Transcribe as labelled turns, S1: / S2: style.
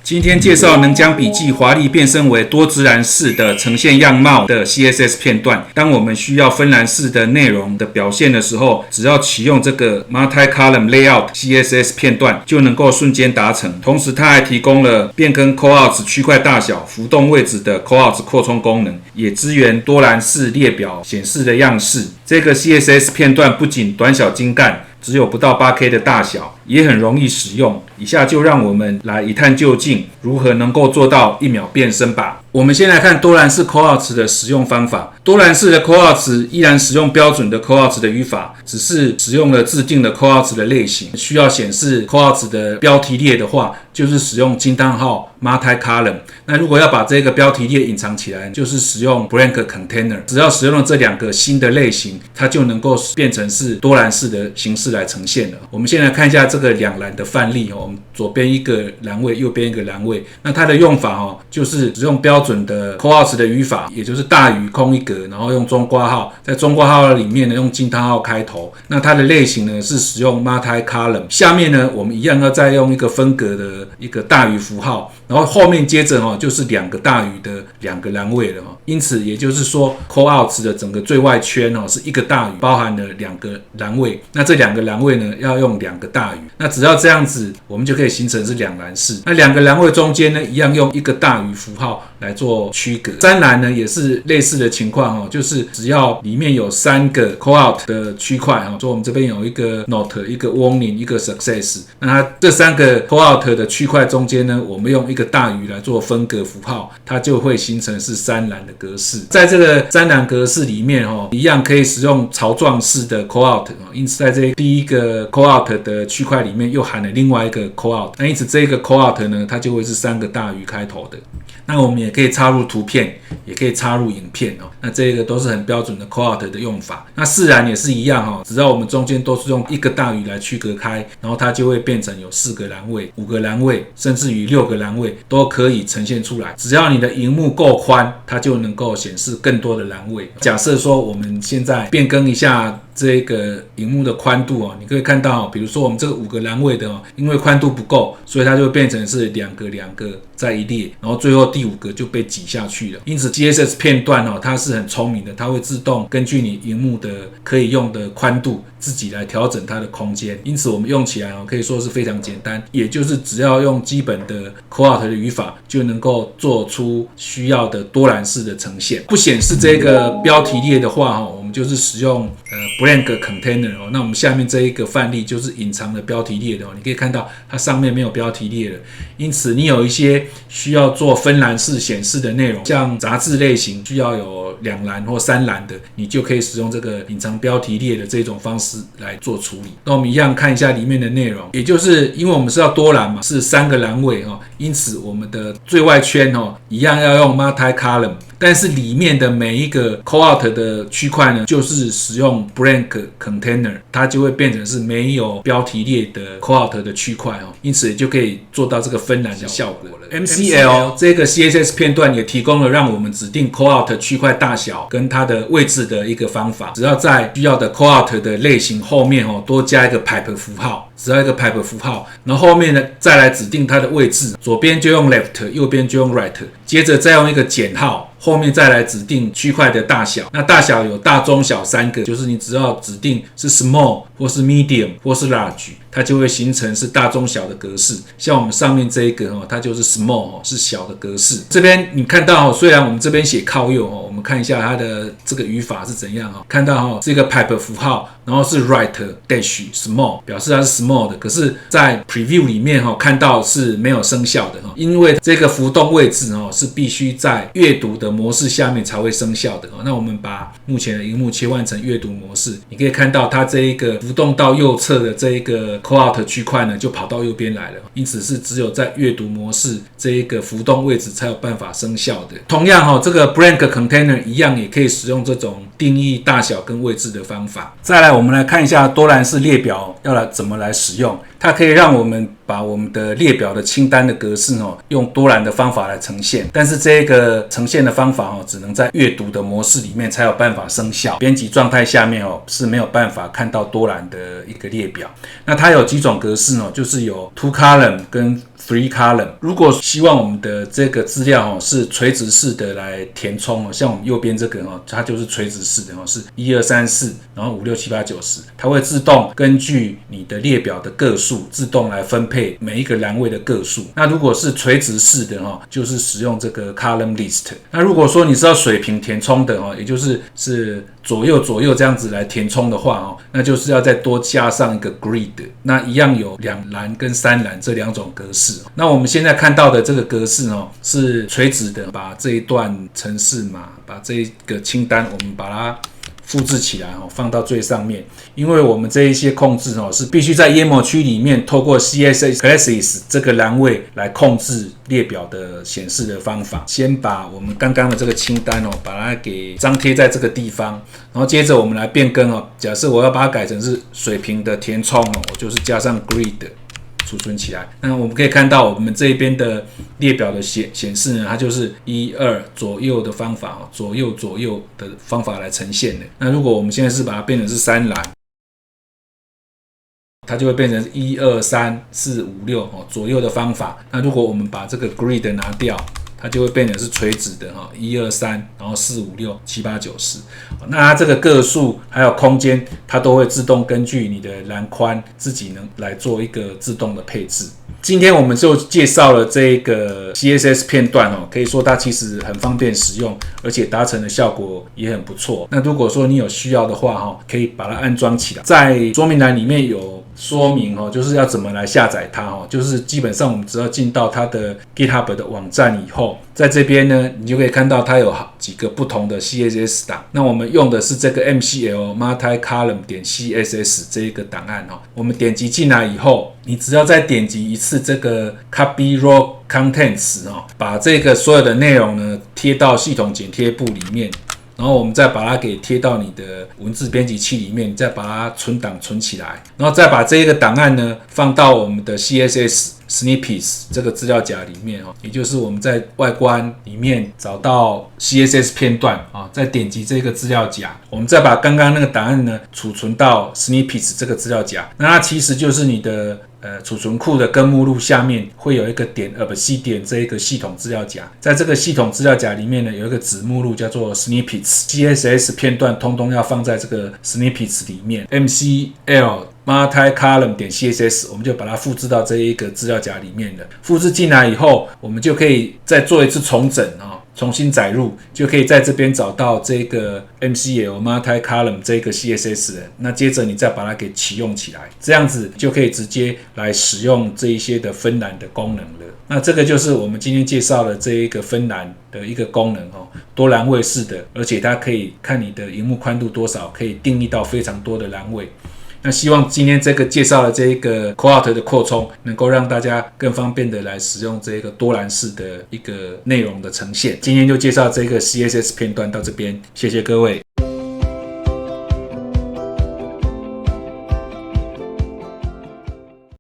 S1: 今天介紹能將筆記華麗變身為多職欄式的呈現樣貌的 CSS 片段。當我們需要分欄式的內容的表現的時候，只要啟用這個 Multi-Column Layout CSS 片段，就能夠瞬間達成。同時，它還提供了變更 Callouts 區塊大小、浮動位置的 Callouts 擴充功能，也支援多欄式列表顯示的樣式。這個 CSS 片段不僅短小精幹，只有不到 8K 的大小，也很容易使用。以下就讓我們來一探究竟，如何能夠做到1秒變身吧。我們先來看多欄式 Callouts 的使用方法。多欄式的 Callouts 依然使用標準的 Callouts 的語法，只是使用了自定的 Callouts 的類型。需要顯示 Callouts 的標題列的話，就是使用驚嘆號 Multi-Column。那如果要把這個標題列隱藏起來，就是使用 Blank Container。只要使用了這兩個新的類型，它就能夠變成是多欄式的形式来呈現了。我們先來看一下这個兩欄的範例。我们左邊一個欄位，右邊一個欄位。那它的用法就是使用標準的 Callouts 的語法，也就是大於空一格，然後用中括號，在中括號裡面呢用驚嘆號開頭。那它的類型呢是使用 Multi-Column。下面呢我們一樣要再用一個分隔的一個大於符號，然後後面接着就是2個大於的2個欄位了。因此也就是說 Callouts 的整個最外圈是1個大於，包含了2個欄位。那這2個欄位呢要用2個大於。那只要這樣子，我們就可以形成是兩欄式。那2個欄位中間呢，一樣用1個大於符號來做區隔。3欄呢也是類似的情況就是只要裡面有3個 callout 的區塊所以我們這邊有一個 note、一個 warning、一個 success。那它這3個 callout 的區塊中間呢，我們用1個大於來做分隔符號，它就會形成是3欄的格式。在這個3欄格式裡面一樣可以使用槽狀式的 callout。因此在這第一個 callout 的區塊裡面又含了另外一個 callout。那因此這個 callout 呢，它就會是3個大於開頭的。那我們也可以插入圖片，也可以插入影片那這個都是很標準的 callout 的用法。那4欄也是一樣只要我們中間都是用1個大於來區隔開，然後它就會變成有4個欄位、5個欄位，甚至於6個欄位都可以呈現出來。只要你的螢幕夠寬，它就能夠顯示更多的欄位。假設說我們現在變更一下這個螢幕的寬度你可以看到比如說我們這個5個欄位的因為寬度不夠，所以它就會變成是2個在一列，然後最後第5個就被擠下去了。因此 CSS 片段它是很聰明的，它會自動根據你螢幕的可以用的寬度自己來調整它的空間。因此我們用起來可以說是非常簡單，也就是只要用基本的 callout 的語法就能夠做出需要的多欄式的呈現。不顯示這個標題列的話我們就是使用Blank Container。那我們下面這一個範例就是隱藏的標題列的你可以看到它上面沒有標題列了。因此你有一些需要做分欄式顯示的內容，像雜誌類型需要有2欄或3欄的，你就可以使用這個隱藏標題列的這種方式來做處理。那我們一樣看一下裡面的內容，也就是因為我們是要多欄嘛，是3個欄位因此我們的最外圈一樣要用 Multi-Column。但是裡面的每一個 callout 的區塊呢，就是使用 Blank Container， 它就會變成是沒有標題列的 callout 的區塊因此也就可以做到這個分欄的效果了。MCL 這個 CSS 片段也提供了讓我們指定 callout 區塊大小跟它的位置的一個方法。只要在需要的 callout 的類型後面多加一個 pipe 符號，只要一個 pipe 符號，然後後面呢再來指定它的位置，左邊就用 left， 右邊就用 right， 接着再用一個減號。後面再來指定區塊的大小，那大小有大、中、小3個，就是你只要指定是 small 或是 medium 或是 large， 它就會形成是大、中、小的格式。像我們上面這一個它就是 small 是小的格式。這邊你看到雖然我們這邊寫靠右我們看一下它的這個語法是怎樣看到是一個 pipe 符號，然後是 right dash small 表示它是 small 的，可是在 preview 裡面看到是沒有生效的因為這個浮動位置是必須在閱讀的模式下面才會生效的那我們把目前的螢幕切換成閱讀模式，你可以看到它這一個浮動到右側的這一個 callout 區塊呢就跑到右邊來了，因此是只有在閱讀模式這一個浮動位置才有辦法生效的。同樣這個 Blank Container 一樣也可以使用這種定義大小跟位置的方法。再來我們來看一下多欄式列表要怎麼來使用。它可以讓我們把我們的列表的清單的格式用多欄的方法來呈現，但是這個呈現的方法只能在閱讀的模式裡面才有辦法生效，編輯狀態下面是沒有辦法看到多欄的一個列表。那它有幾種格式就是有 2 column 跟3 column。如果希望我們的這個資料是垂直式的來填充，像我們右邊這個它就是垂直式的，是1、2、3、4，然後5、6、7、8、9、10，它會自動根據你的列表的個數自動來分配每一個欄位的個數。那如果是垂直式的就是使用這個 column list。那如果說你是要水平填充的也就是左右这樣子來填充的話那就是要再多加上一個 grid。那一樣有2欄跟3欄這2種格式。那我們現在看到的這個格式是垂直的，把這一段程式碼，把這個清單我們把它複製起來放到最上面，因為我們這一些控制是必須在頁膜區裡面透過 CSS Classes 這個欄位來控制列表的顯示的方法。先把我們剛剛的這個清单把它給張貼在這個地方，然後接着我們來變更假設我要把它改成是水平的填充我就是加上 grid儲存起来。那我们可以看到我們這邊的列表的顯示呢，它就是1、2左右的方法，左右的方法來呈現的。那如果我們現在是把它變成是3欄，它就會變成1、2、3、4、5、6左右的方法。那如果我們把這個 grid 拿掉，它就會變成是垂直的1、2、3，然後4、5、6、7、8、9、10。那它這個個數還有空間，它都會自動根據你的欄寬自己能來做一個自動的配置。今天我們就介紹了這個 CSS 片段可以說它其實很方便使用，而且達成的效果也很不錯。那如果說你有需要的話可以把它安裝起来，在說明欄裡面有說明就是要怎麼來下載它就是基本上我們只要進到它的 GitHub 的網站以後，在這邊呢你就可以看到它有幾個不同的 CSS 檔。那我們用的是這個 MCL multicolumn.css 這一個檔案我們點擊進來以後，你只要再點擊一次這個 Copy Raw Contents 把這個所有的內容呢貼到系統剪貼簿裡面，然後我們再把它給貼到你的文字編輯器裡面，你再把它存檔存起来，然後再把這個檔案呢放到我們的 CSS Snippets 這個資料夾裡面也就是我們在外觀裡面找到 CSS 片段再點擊這個資料夾，我們再把剛剛那個檔案呢儲存到 Snippets 這個資料夾。那它其實就是你的儲存庫的根目錄下面會有一個.obsidian 這一個系統資料夾，在這個系統資料夾裡面呢有一個子目錄叫做 Snippets， CSS 片段通通要放在這個 Snippets 裡面。MCL multicolumn.css 我們就把它複製到這一個資料夾裡面了。複製進來以後，我們就可以再做一次重整重新載入，就可以在這邊找到這個 MCL multicolumn 這個 CSS 了。那接着你再把它給啟用起來，這樣子就可以直接來使用這一些的分欄的功能了。那這個就是我們今天介紹的這一個分欄的一個功能多欄位式的，而且它可以看你的螢幕寬度多少，可以定義到非常多的欄位。那希望今天這個介紹的這一個 Quillart 的擴充，能夠讓大家更方便的來使用這個多欄式的一個內容的呈現。今天就介紹這個 CSS 片段到這邊，謝謝各位。